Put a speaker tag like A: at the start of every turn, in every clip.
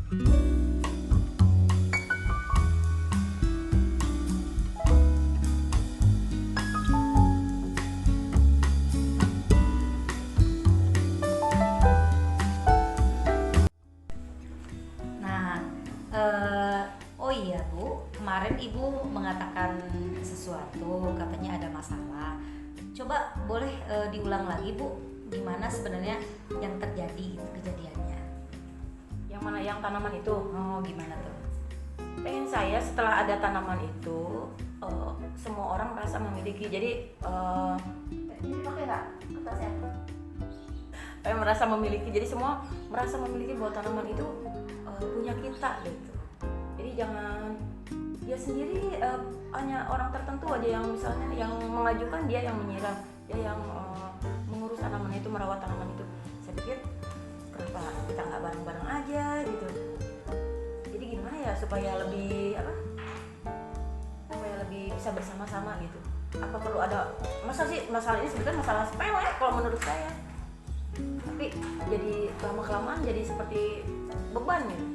A: Nah, oh iya Bu, kemarin Ibu mengatakan sesuatu, katanya ada masalah. Coba boleh diulang lagi Bu, gimana sebenarnya yang terjadi gitu kejadiannya?
B: Yang mana, yang tanaman itu?
A: Oh, gimana tuh?
B: Pengen saya setelah ada tanaman itu, semua orang merasa memiliki. Jadi ini pakai nggak kertasnya? Pengen merasa memiliki. Jadi semua merasa memiliki bahwa tanaman itu punya kita gitu. Jadi jangan dia sendiri, hanya orang tertentu aja yang misalnya yang mengajukan, dia yang menyiram, dia yang mengurus tanaman itu, merawat tanaman itu. Saya pikir kenapa kita nggak bareng-bareng aja gitu. Jadi gimana ya supaya lebih supaya lebih bisa bersama-sama gitu. Apa perlu ada masalah ini sebetulnya masalah sepele kalau menurut saya, tapi jadi lama-kelamaan jadi seperti beban gitu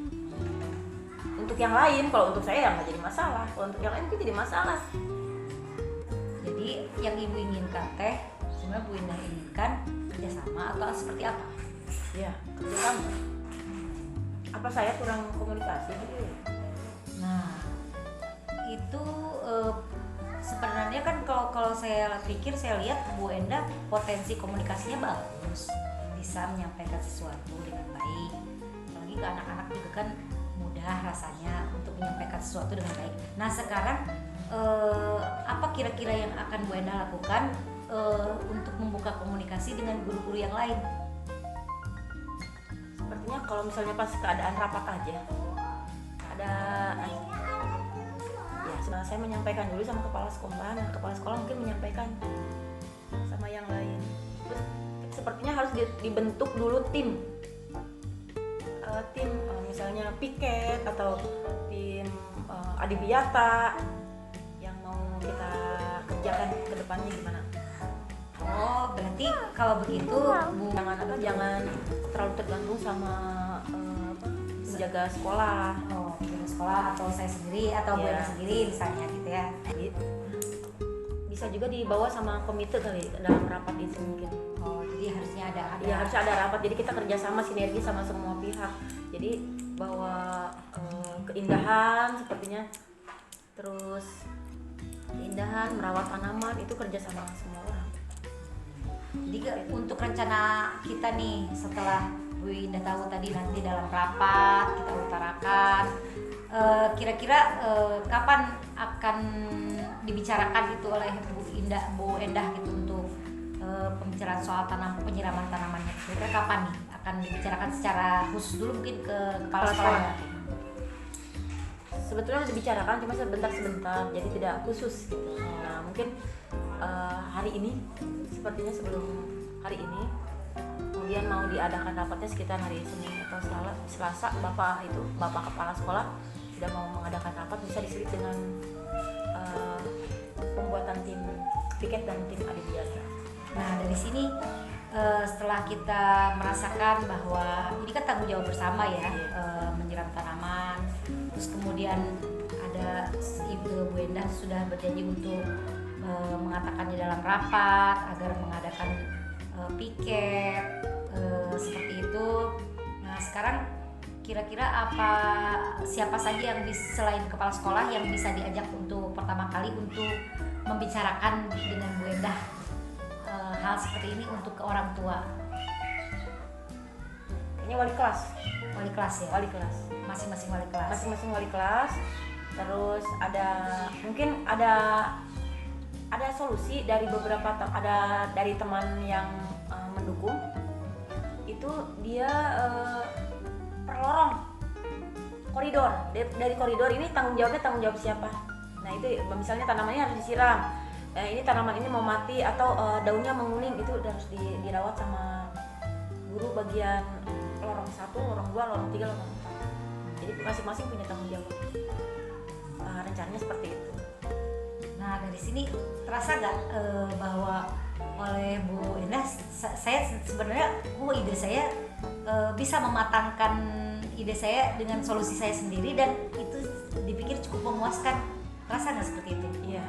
B: untuk yang lain. Kalau untuk saya ya nggak jadi masalah, kalau untuk yang lain itu jadi masalah.
A: Jadi yang Ibu inginkan teh, sebenarnya Bu Indah inginkan kerjasama atau seperti apa?
B: Ya, kerjasama. Apa saya kurang komunikasi gitu ya?
A: Nah, itu sebenarnya kan kalau saya pikir, saya lihat Bu Endah potensi komunikasinya bagus, bisa menyampaikan sesuatu dengan baik. Apalagi ke anak-anak juga kan mudah rasanya untuk menyampaikan sesuatu dengan baik. Nah sekarang apa kira-kira yang akan Bu Endah lakukan untuk membuka komunikasi dengan guru-guru yang lain?
B: Sepertinya kalau misalnya pas keadaan rapat aja ada ya, saya menyampaikan dulu sama kepala sekolah. Nah kepala sekolah mungkin menyampaikan sama yang lain. Terus sepertinya harus dibentuk dulu tim misalnya piket atau tim adibiata yang mau kita kerjakan ke depannya gimana.
A: Oh, berarti kalau begitu Bu
B: Jangan terlalu tergantung sama menjaga sekolah.
A: Oh, penjaga sekolah atau saya sendiri atau Bu
B: Ya.
A: Endah sendiri misalnya gitu ya.
B: Bisa juga dibawa sama komite kali dalam rapat itu mungkin.
A: Oh, jadi harusnya ada.
B: Ya harus ada rapat. Jadi kita kerjasama sinergi sama semua pihak. Jadi bahwa keindahan sepertinya, terus keindahan merawat tanaman itu kerja sama semua orang.
A: Jadi untuk rencana kita nih setelah Bu Indah tahu tadi nanti dalam rapat kita utarakan, kira-kira kapan akan dibicarakan itu oleh Bu Endah gitu untuk pembicaraan soal penyiraman tanamannya. Kira-kira kapan nih akan dibicarakan secara khusus dulu mungkin ke kepala sekolah?
B: Sebetulnya udah dibicarakan cuma sebentar, jadi tidak khusus gitu. Nah mungkin hari ini, sepertinya sebelum hari ini, kemudian mau diadakan rapatnya sekitar hari Senin atau Selasa. Bapak kepala sekolah sudah mau mengadakan rapat, bisa diselip dengan pembuatan tim piket dan tim adibiata.
A: Nah dari sini setelah kita merasakan bahwa ini kan tanggung jawab bersama ya, menyiram tanaman, terus kemudian ada Ibu Bu Endah sudah berjanji untuk mengatakannya dalam rapat agar mengadakan piket seperti itu. Nah sekarang kira-kira siapa saja yang selain kepala sekolah yang bisa diajak untuk pertama kali untuk membicarakan dengan Bu Endah hal seperti ini untuk ke orang tua?
B: Ini wali kelas
A: Ya, masing-masing
B: wali kelas. Terus mungkin ada solusi dari beberapa dari teman yang mendukung itu. Dia perlorong koridor. Dari koridor ini tanggung jawab siapa. Nah itu misalnya tanamannya harus disiram, ini tanaman ini mau mati atau daunnya menguning, itu harus dirawat sama guru bagian lorong 1, lorong 2, lorong 3, lorong 4. Jadi masing-masing punya tanggung jawab. Rencananya seperti itu.
A: Nah dari sini terasa nggak bahwa oleh Bu Endah, saya sebenarnya ide saya bisa mematangkan ide saya dengan solusi saya sendiri dan itu dipikir cukup memuaskan. Rasa nggak seperti itu?
B: Iya.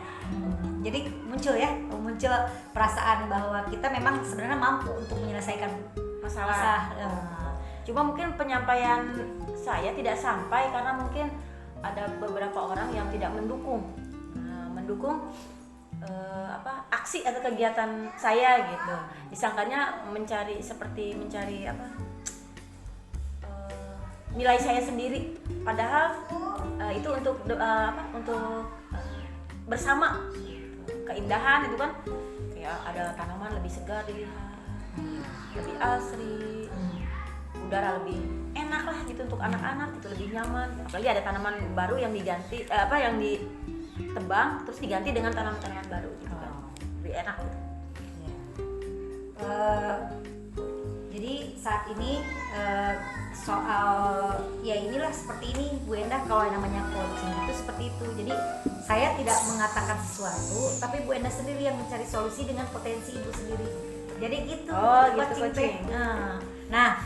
A: Jadi muncul perasaan bahwa kita memang sebenarnya mampu untuk menyelesaikan
B: Masalah. Cuma mungkin penyampaian saya tidak sampai karena mungkin ada beberapa orang yang tidak mendukung, mendukung aksi atau kegiatan saya gitu. Disangkanya mencari nilai saya sendiri, padahal itu untuk bersama. Keindahan itu kan kayak ada tanaman lebih segar dilihat, lebih asri, udara lebih enak lah gitu untuk anak-anak, itu lebih nyaman. Apalagi ada tanaman baru yang diganti yang ditebang terus diganti dengan tanaman-tanaman baru gitu kan, lebih enak gitu.
A: Jadi saat ini soal ya inilah seperti ini Bu Endah, kalau yang namanya coaching itu seperti itu. Jadi saya tidak mengatakan sesuatu, tapi Bu Endah sendiri yang mencari solusi dengan potensi Ibu sendiri. Jadi gitu.
B: Oh, gitu coaching.
A: Nah,